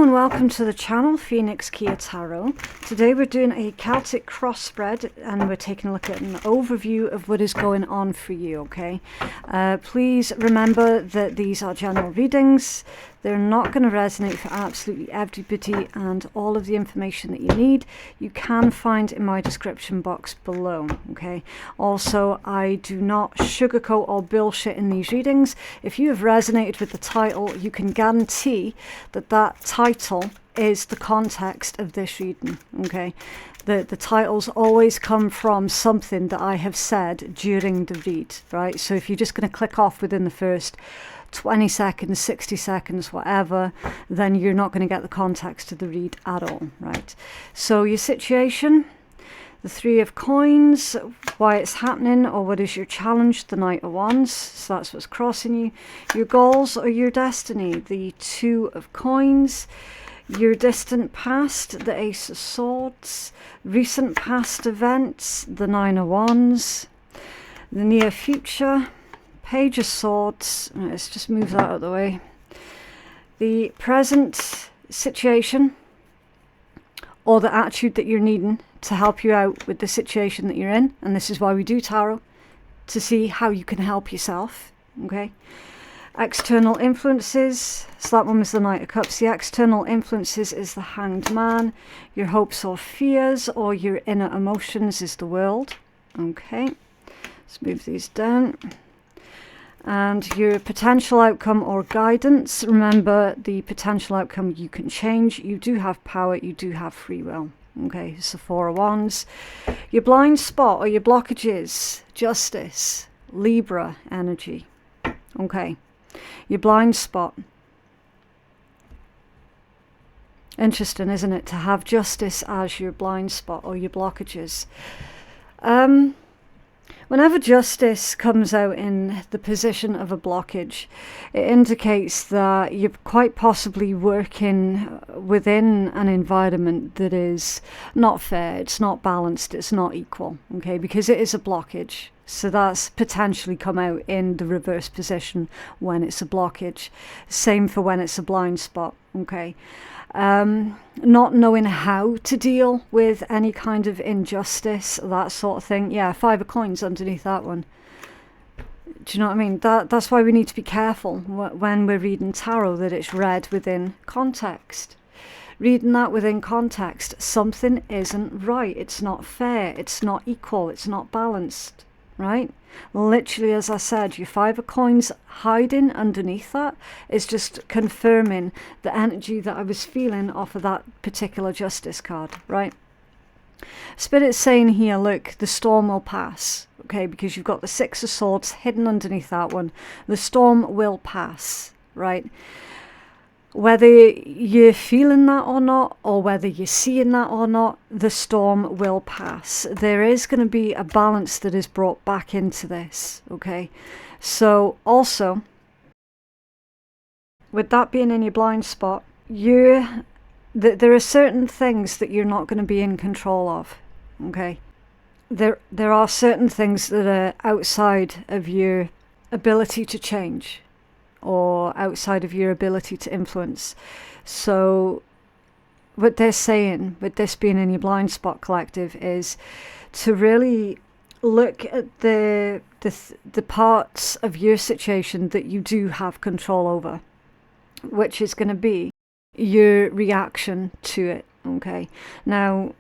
and welcome to the channel, Phoenix Keia Tarot. Today we're doing a Celtic cross spread and we're taking a look at an overview of what is going on for you, okay? Please remember that these are general readings. They're not going to resonate for absolutely everybody, and all of the information that you need you can find in my description box below, okay? Also, I do not sugarcoat or bullshit in these readings. If you have resonated with the title, you can guarantee that that title is the context of this reading, okay? The titles always come from something that I have said during the read, right? So if you're just going to click off within the first 20 seconds, 60 seconds, whatever, then you're not going to get the context of the read at all, right? So your situation, the Three of Coins, why it's happening or what is your challenge, the Knight of Wands, so that's what's crossing you. Your goals or your destiny, the Two of Coins. Your distant past, the Ace of Swords. Recent past events, the Nine of Wands. The near future, Page of Swords. Let's just move that out of the way. The present situation or the attitude that you're needing to help you out with the situation that you're in. And this is why we do tarot, to see how you can help yourself, okay? External influences, so that one was the Knight of Cups. The external influences is the Hanged Man. Your hopes or fears or your inner emotions is the World, okay? Let's move these down. And your potential outcome or guidance, remember the potential outcome you can change. You do have power, you do have free will. Okay, so Four of Wands. Your blind spot or your blockages, Justice, Libra energy. Okay, your blind spot. Interesting, isn't it, to have Justice as your blind spot or your blockages. Whenever Justice comes out in the position of a blockage, it indicates that you're quite possibly working within an environment that is not fair, it's not balanced, it's not equal, okay, because it is a blockage. So that's potentially come out in the reverse position when it's a blockage. Same for when it's a blind spot, okay. Not knowing how to deal with any kind of injustice, that sort of thing. Yeah, Five of Coins underneath that one. Do you know what I mean? That's why we need to be careful when we're reading tarot, that it's read within context. Reading that within context, something isn't right. It's not fair. It's not equal. It's not balanced, right? Literally, as I said, your Five of Coins hiding underneath that is just confirming the energy that I was feeling off of that particular Justice card, right? Spirit's saying here, look, the storm will pass, okay, because you've got the Six of Swords hidden underneath that one. The storm will pass, right? Whether you're feeling that or not, or whether you're seeing that or not, the storm will pass. There is going to be a balance that is brought back into this, okay? So also, with that being in your blind spot, there are certain things that you're not going to be in control of, okay? There are certain things that are outside of your ability to change, or outside of your ability to influence. So what they're saying with this being in your blind spot, collective, is to really look at the parts of your situation that you do have control over, which is going to be your reaction to it, okay? Now,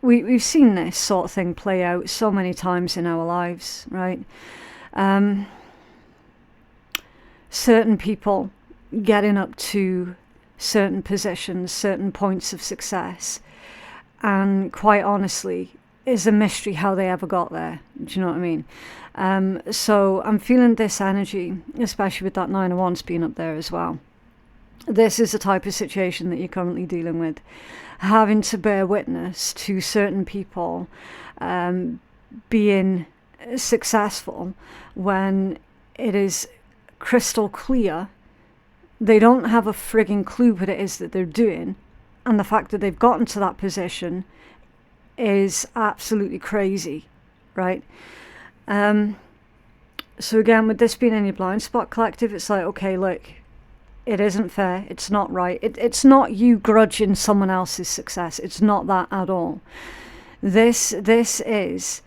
we've seen this sort of thing play out so many times in our lives, right? Certain people getting up to certain positions, certain points of success, and quite honestly, is a mystery how they ever got there. Do you know what I mean? So I'm feeling this energy, especially with that Nine of Wands being up there as well. This is the type of situation that you're currently dealing with, having to bear witness to certain people being successful when it is crystal clear they don't have a frigging clue what it is that they're doing, and the fact that they've gotten to that position is absolutely crazy, right? So again, with this being in your blind spot, collective, it's like, okay, look, It isn't fair. It's not right. It's not you grudging someone else's success. It's not that at all. This is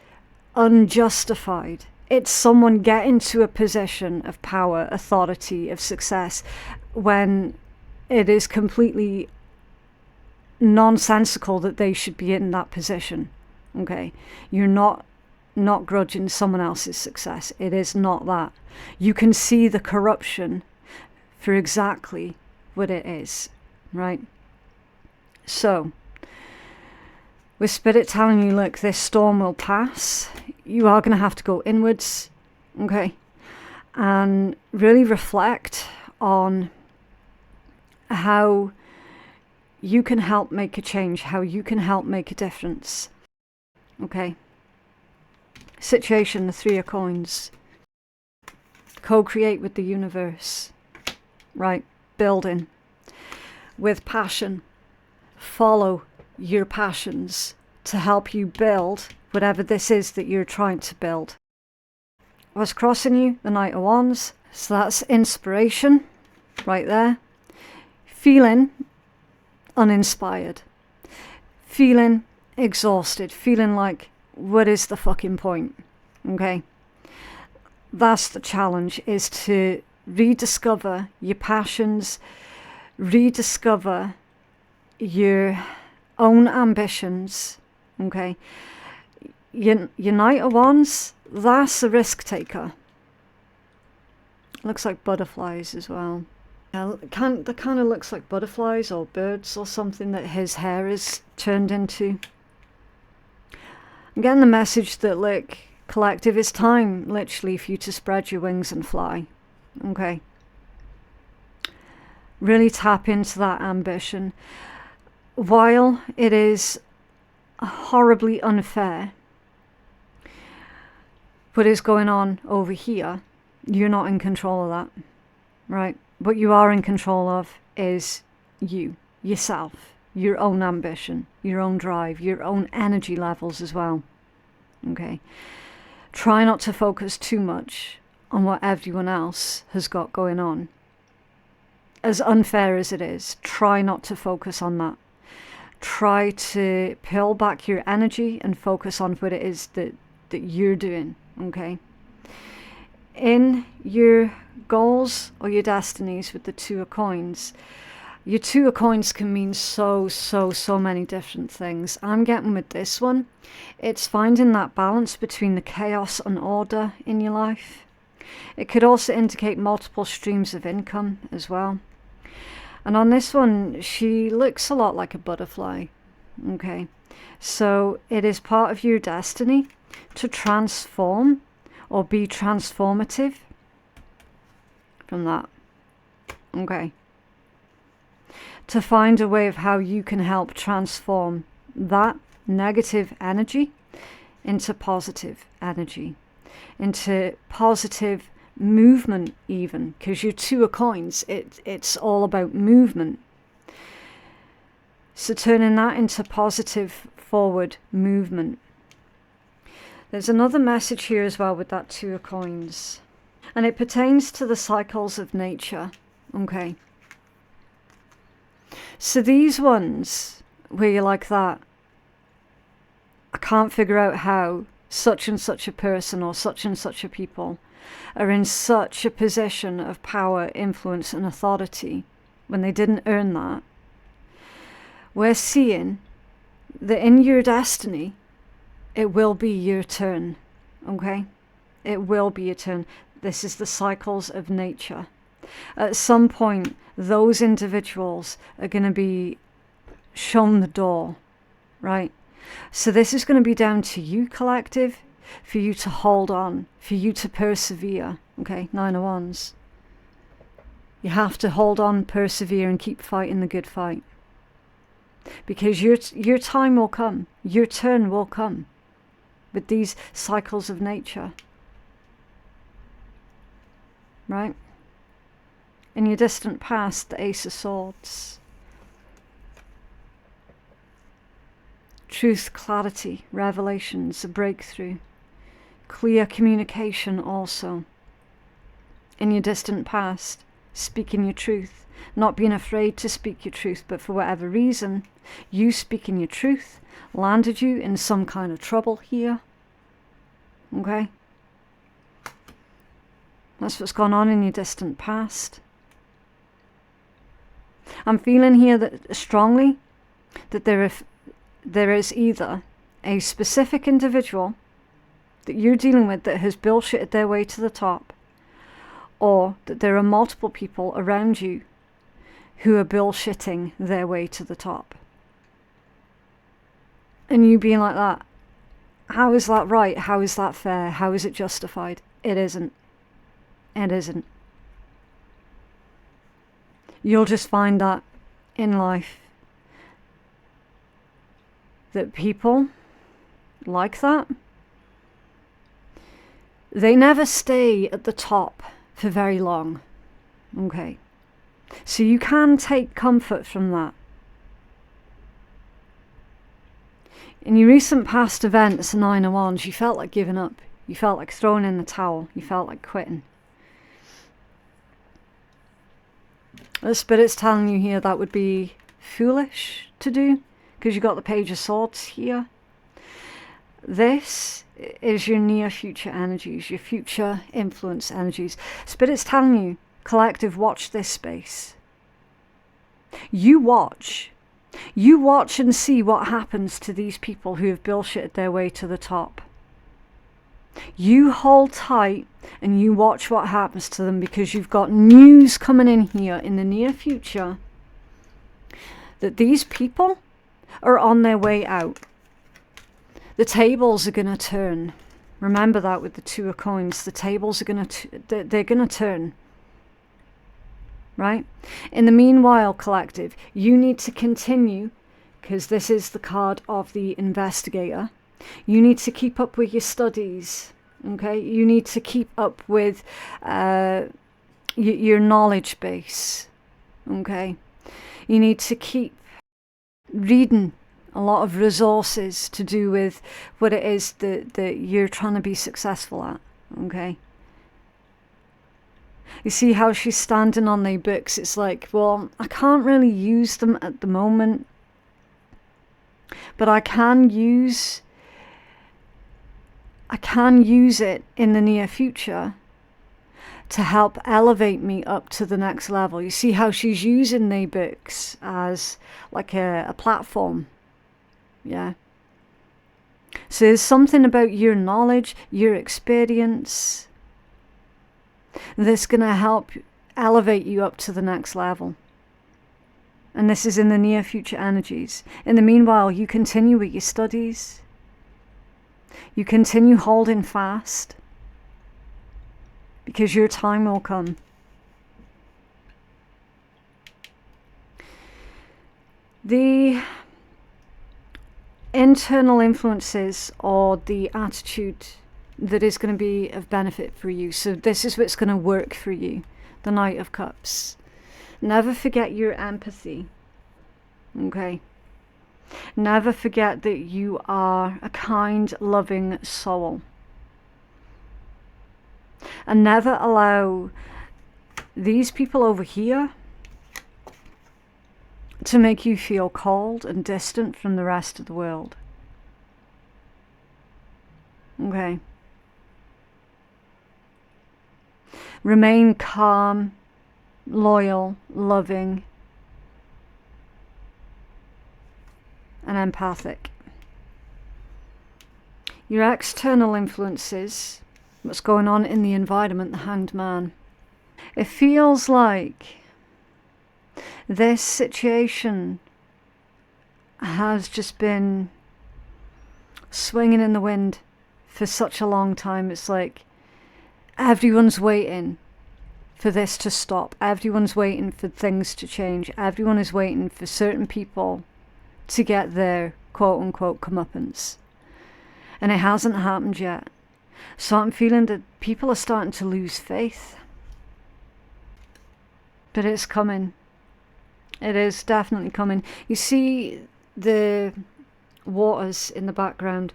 unjustified. It's someone getting to a position of power, authority, of success, when it is completely nonsensical that they should be in that position. Okay, you're not grudging someone else's success. It is not that. You can see the corruption for exactly what it is, right? So, with Spirit telling you, look, this storm will pass, you are going to have to go inwards, okay? And really reflect on how you can help make a change, how you can help make a difference, okay? Situation, the 3 of coins. Co-create with the universe, right? Building with passion. Follow your passions to help you build whatever this is that you're trying to build. What's crossing you? The Knight of Wands. So that's inspiration right there. Feeling uninspired. Feeling exhausted. Feeling like, what is the fucking point? Okay. That's the challenge, is to rediscover your passions, rediscover your own ambitions, okay? Your Knight of Wands, that's a risk taker. Looks like butterflies as well. Yeah, that kind of looks like butterflies or birds or something that his hair is turned into. I'm getting the message that, look, collective, it's time literally for you to spread your wings and fly, okay? Really tap into that ambition. While it is horribly unfair what is going on over here, you're not in control of that, right? What you are in control of is you, yourself, your own ambition, your own drive, your own energy levels as well, okay? Try not to focus too much on what everyone else has got going on. As unfair as it is, try not to focus on that. Try to pull back your energy and focus on what it is that you're doing, okay? In your goals or your destinies with the 2 of coins, your 2 of coins can mean so many different things. I'm getting with this one, it's finding that balance between the chaos and order in your life. It could also indicate multiple streams of income as well. And on this one, she looks a lot like a butterfly, okay? So it is part of your destiny to transform or be transformative from that, okay? To find a way of how you can help transform that negative energy into positive energy, into positive movement even, because your 2 of coins, it's all about movement. So turning that into positive forward movement. There's another message here as well with that 2 of coins, and it pertains to the cycles of nature, okay? So these ones where you're like that, I can't figure out how such and such a person or such and such a people are in such a position of power, influence and authority when they didn't earn that. We're seeing that in your destiny, it will be your turn, okay? It will be your turn. This is the cycles of nature. At some point, those individuals are going to be shown the door, right? So this is going to be down to you, collective, for you to hold on, for you to persevere, okay? 9 of Wands. You have to hold on, persevere, and keep fighting the good fight. Because your time will come, your turn will come with these cycles of nature, right? In your distant past, the Ace of Swords. Truth, clarity, revelations, a breakthrough. Clear communication also. In your distant past, speaking your truth, not being afraid to speak your truth, but for whatever reason, you speaking your truth landed you in some kind of trouble here. Okay? That's what's gone on in your distant past. I'm feeling here that strongly that there is either a specific individual that you're dealing with that has bullshitted their way to the top, or that there are multiple people around you who are bullshitting their way to the top. And you being like that, how is that right? How is that fair? How is it justified? It isn't. It isn't. You'll just find that in life, that people like that, they never stay at the top for very long. Okay? So you can take comfort from that. In your recent past events, Nine of Wands, you felt like giving up. You felt like throwing in the towel. You felt like quitting. The Spirit's telling you here that would be foolish to do, because you got the Page of Swords here. This is your near future energies, your future influence energies. Spirit's telling you, collective, watch this space. You watch. You watch and see what happens to these people who have bullshitted their way to the top. You hold tight and you watch what happens to them, because you've got news coming in here in the near future that these people are on their way out. The tables are going to turn. Remember that with the Two of Coins. The tables are going to, they're going to turn. Right? In the meanwhile, collective, you need to continue, because this is the card of the investigator. You need to keep up with your studies. Okay? You need to keep up with your knowledge base. Okay? You need to keep reading a lot of resources to do with what it is that you're trying to be successful at. Okay? You see how she's standing on the books. It's like, well, I can't really use them at the moment, but I can use it in the near future to help elevate me up to the next level. You see how she's using the books as like a platform. Yeah. So there's something about your knowledge, your experience, that's going to help elevate you up to the next level. And this is in the near future energies. In the meanwhile, you continue with your studies. You continue holding fast, because your time will come. The internal influences, or the attitude that is going to be of benefit for you. So this is what's going to work for you. The Knight of Cups. Never forget your empathy. Okay? Never forget that you are a kind, loving soul. And never allow these people over here to make you feel cold and distant from the rest of the world. Okay? Remain calm, loyal, loving, and empathic. Your external influences, what's going on in the environment, the Hanged Man. It feels like this situation has just been swinging in the wind for such a long time. It's like everyone's waiting for this to stop. Everyone's waiting for things to change. Everyone is waiting for certain people to get their quote-unquote comeuppance. And it hasn't happened yet. So I'm feeling that people are starting to lose faith. But it's coming. It is definitely coming. You see the waters in the background,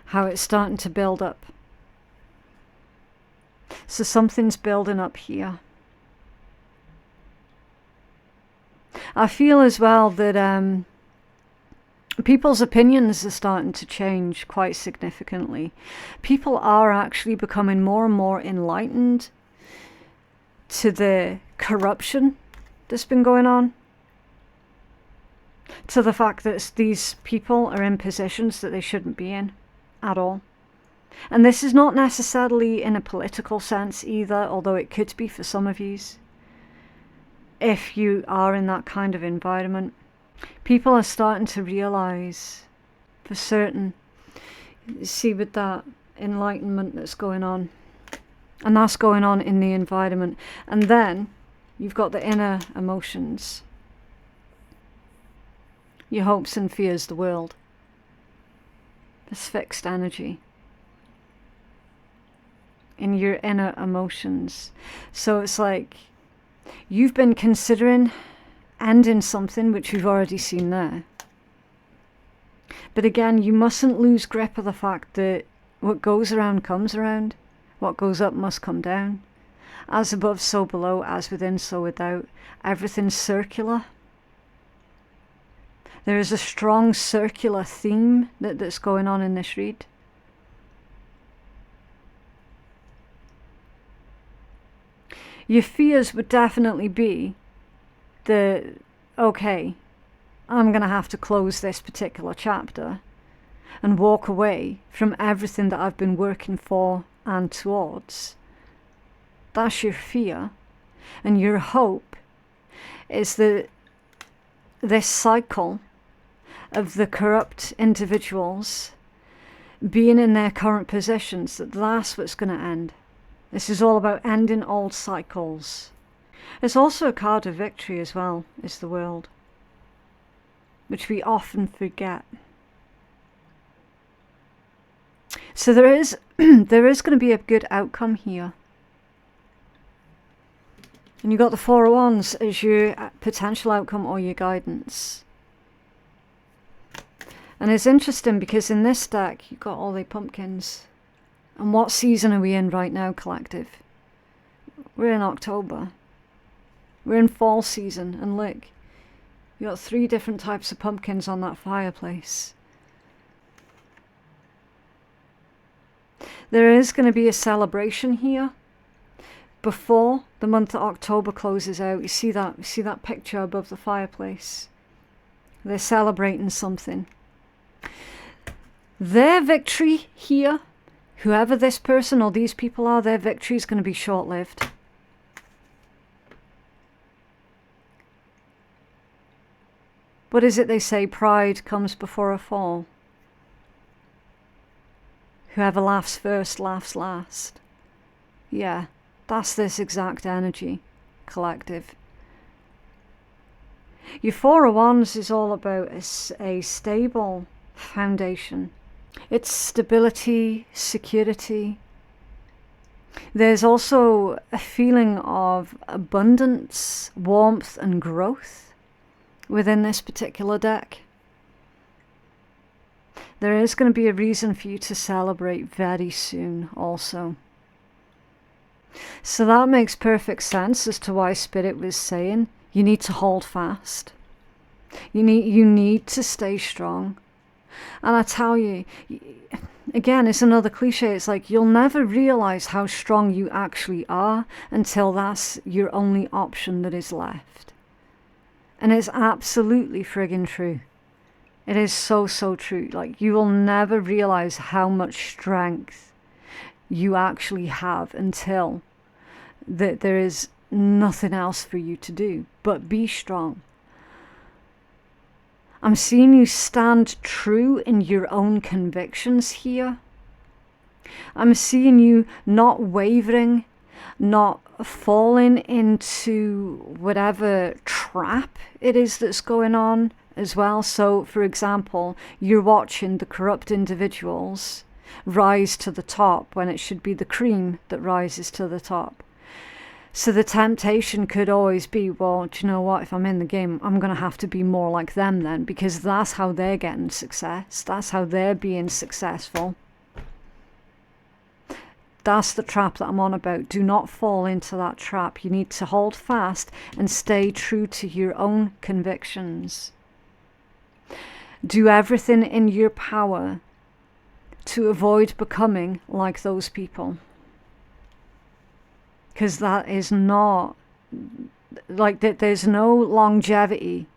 how it's starting to build up. So something's building up here. I feel as well that people's opinions are starting to change quite significantly. People are actually becoming more and more enlightened to the corruption that's been going on, to the fact that these people are in positions that they shouldn't be in at all. And this is not necessarily in a political sense either, although it could be for some of you, if you are in that kind of environment. People are starting to realize for certain, see, with that enlightenment that's going on, and that's going on in the environment. And then you've got the inner emotions, your hopes and fears, the world, this fixed energy in your inner emotions. So it's like you've been considering ending something, which we've already seen there. But again, you mustn't lose grip of the fact that what goes around comes around. What goes up must come down. As above, so below. As within, so without. Everything's circular. There is a strong circular theme that's going on in this read. Your fears would definitely be the, okay, I'm going to have to close this particular chapter and walk away from everything that I've been working for and towards. That's your fear. And your hope is that this cycle of the corrupt individuals being in their current positions, that's what's going to end. This is all about ending old cycles. It's also a card of victory as well, is the World, which we often forget. So there is there is going to be a good outcome here. And you've got the Four of Wands as your potential outcome or your guidance. And it's interesting because in this deck you've got all the pumpkins. And what season are we in right now, collective? We're in October. We're in fall season, and look, you got 3 different types of pumpkins on that fireplace. There is going to be a celebration here before the month of October closes out. You see that picture above the fireplace? They're celebrating something. Their victory here, whoever this person or these people are, their victory is going to be short-lived. What is it they say? Pride comes before a fall. Whoever laughs first laughs last. Yeah, that's this exact energy, collective. Your Four of Wands is all about a stable foundation. It's stability, security. There's also a feeling of abundance, warmth and growth within this particular deck. There is going to be a reason for you to celebrate very soon also. So that makes perfect sense as to why Spirit was saying you need to hold fast. You need to stay strong. And I tell you, again, it's another cliche. It's like you'll never realize how strong you actually are until that's your only option that is left. And it's absolutely friggin' true. It is so, so true. Like, you will never realize how much strength you actually have until there is nothing else for you to do but be strong. I'm seeing you stand true in your own convictions here. I'm seeing you not wavering, not falling into whatever trap it is that's going on as well. So, for example, you're watching the corrupt individuals rise to the top when it should be the cream that rises to the top. So the temptation could always be, well, do you know what? If I'm in the game, I'm going to have to be more like them then, because that's how they're getting success. That's how they're being successful. That's the trap that I'm on about. Do not fall into that trap. You need to hold fast and stay true to your own convictions. Do everything in your power to avoid becoming like those people. Because that is not, like, there's no longevity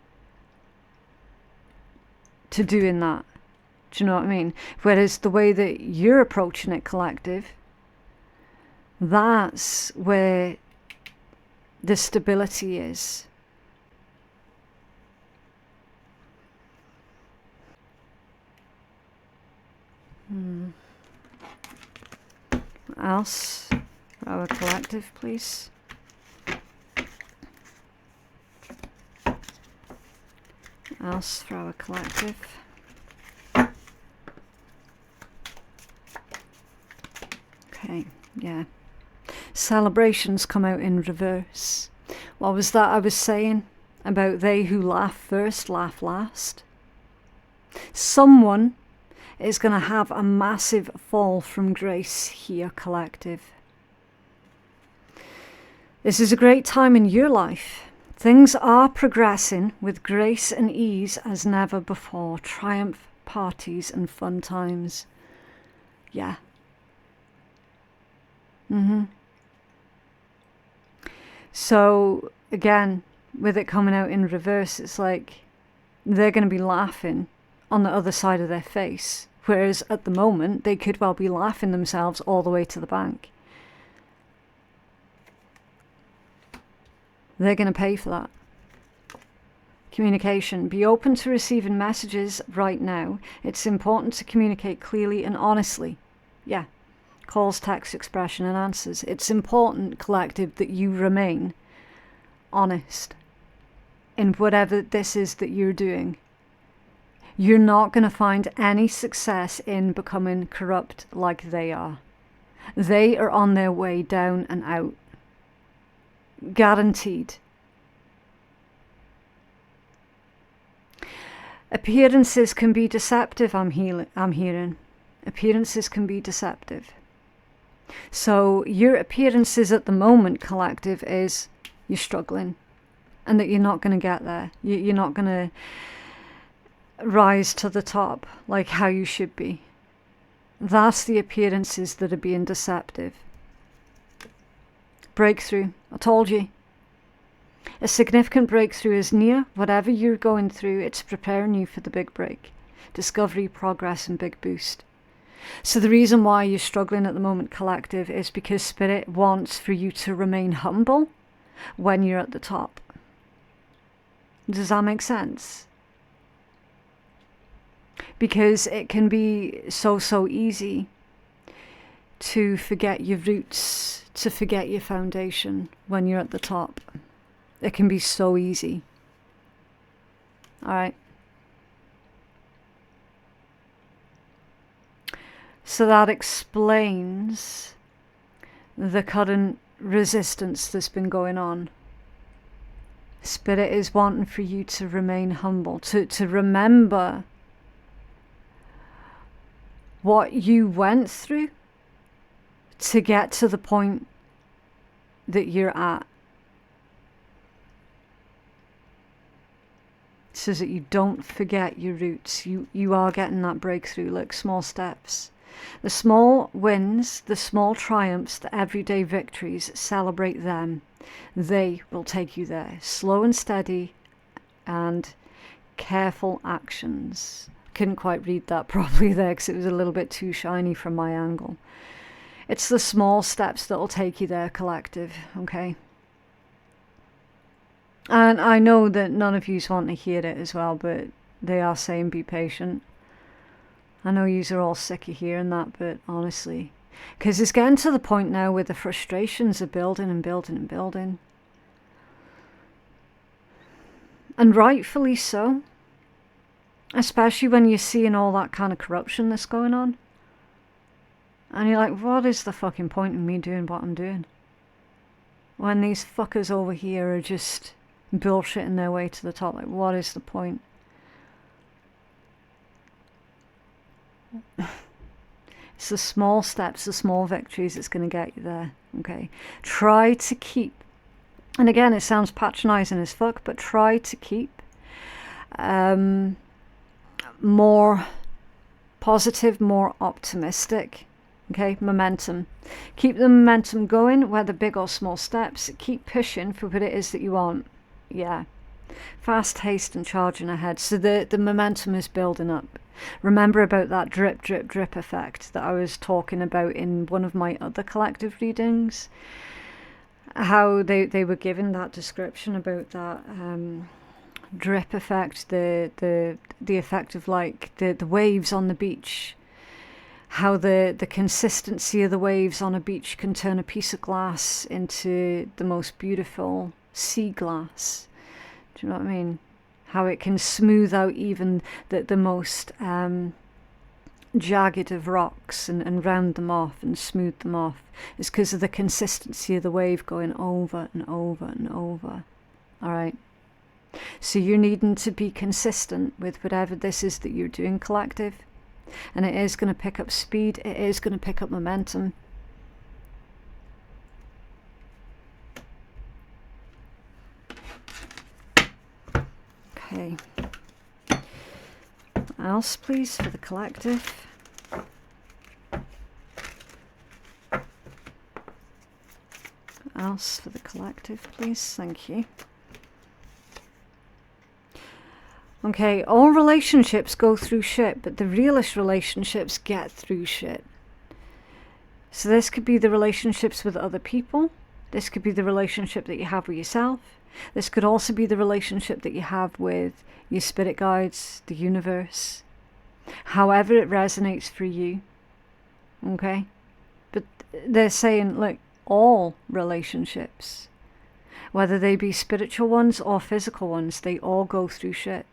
to doing that. Do you know what I mean? Whereas the way that you're approaching it, collective, that's where the stability is. What else for our collective, please? What else for our collective? Okay, yeah. Celebrations come out in reverse. What was that I was saying about they who laugh first laugh last? Someone is going to have a massive fall from grace here, collective. This is a great time in your life. Things are progressing with grace and ease as never before. Triumph parties and fun times. Yeah. So again, with it coming out in reverse, it's like they're going to be laughing on the other side of their face, whereas at the moment they could well be laughing themselves all the way to the bank. They're going to pay for that. Communication. Be open to receiving messages right now. It's important to communicate clearly and honestly. Yeah. Calls, text, expression and answers. It's important, collective, that you remain honest in whatever this is that you're doing. You're not going to find any success in becoming corrupt like they are. They are on their way down and out. Guaranteed. Appearances can be deceptive, I'm hearing. Appearances can be deceptive. So your appearances at the moment, collective, is you're struggling and that you're not going to get there. You're not going to rise to the top like how you should be. That's the appearances that are being deceptive. Breakthrough. I told you. A significant breakthrough is near. Whatever you're going through, it's preparing you for the big break. Discovery, progress, and big boost. So the reason why you're struggling at the moment, collective, is because Spirit wants for you to remain humble when you're at the top. Does that make sense? Because it can be so easy to forget your roots, to forget your foundation when you're at the top. It can be so easy. All right. So that explains the current resistance that's been going on. Spirit is wanting for you to remain humble, to remember what you went through to get to the point that you're at. So that you don't forget your roots. You are getting that breakthrough, like small steps. The small wins, the small triumphs, the everyday victories, celebrate them. They will take you there. Slow and steady and careful actions. Couldn't quite read that properly there because it was a little bit too shiny from my angle. It's the small steps that will take you there, collective, okay? And I know that none of you want to hear it as well, but they are saying be patient. I know yous are all sick of hearing that, but honestly, because it's getting to the point now where the frustrations are building and building and building. And rightfully so. Especially when you're seeing all that kind of corruption that's going on. And you're like, what is the fucking point in me doing what I'm doing? When these fuckers over here are just bullshitting their way to the top. Like, what is the point? It's the small steps, the small victories that's going to get you there. Okay, try to keep, and again, it sounds patronizing as fuck, but try to keep more positive, more optimistic. Okay, momentum. Keep the momentum going, whether big or small steps. Keep pushing for what it is that you want. Yeah, fast haste and charging ahead. So the momentum is building up. Remember about that drip, drip, drip effect that I was talking about in one of my other collective readings? How they were given that description about that drip effect, the effect of like the waves on the beach. How the consistency of the waves on a beach can turn a piece of glass into the most beautiful sea glass. Do you know what I mean? How it can smooth out even the most jagged of rocks and round them off and smooth them off. It's because of the consistency of the wave going over and over and over. All right. So you're needing to be consistent with whatever this is that you're doing, collective. And it is going to pick up speed. It is going to pick up momentum. Okay. What else, please, for the collective? What else for the collective, please? Thank you. Okay, all relationships go through shit, but the realest relationships get through shit. So this could be the relationships with other people. This could be the relationship that you have with yourself. This could also be the relationship that you have with your spirit guides, the universe. However it resonates for you. Okay? But they're saying, look, all relationships, whether they be spiritual ones or physical ones, they all go through shit.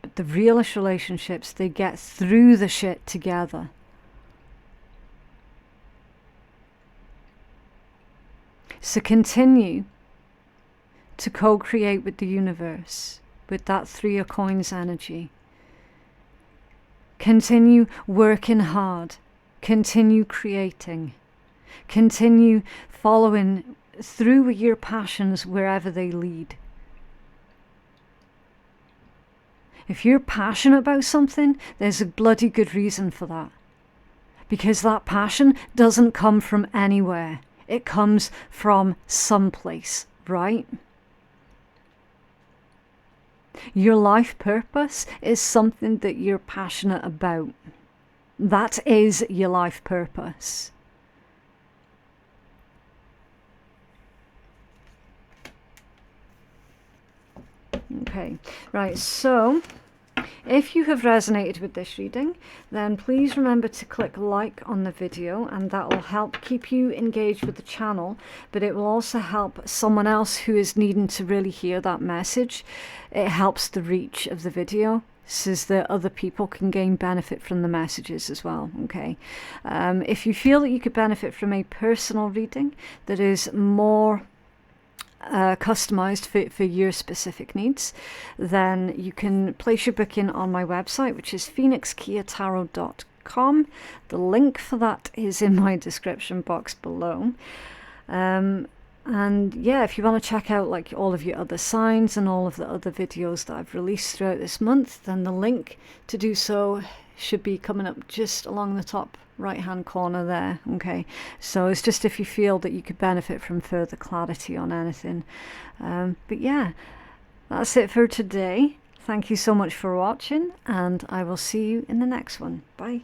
But the realest relationships, they get through the shit together. So continue to co-create with the universe, with that Three of Coins energy. Continue working hard. Continue creating. Continue following through with your passions wherever they lead. If you're passionate about something, there's a bloody good reason for that. Because that passion doesn't come from anywhere. It comes from someplace, right? Your life purpose is something that you're passionate about. That is your life purpose. Okay, right, so if you have resonated with this reading, then please remember to click like on the video, and that will help keep you engaged with the channel, but it will also help someone else who is needing to really hear that message. It helps the reach of the video so that other people can gain benefit from the messages as well. Okay, if you feel that you could benefit from a personal reading that is more customized for your specific needs, then you can place your booking on my website, which is phoenixkeiatarot.com. The link for that is in my description box below. And yeah, if you want to check out like all of your other signs and all of the other videos that I've released throughout this month, then the link to do so should be coming up just along the top right hand corner there. Okay, so it's just if you feel that you could benefit from further clarity on anything. But yeah, that's it for today. Thank you so much for watching, and I will see you in the next one. Bye.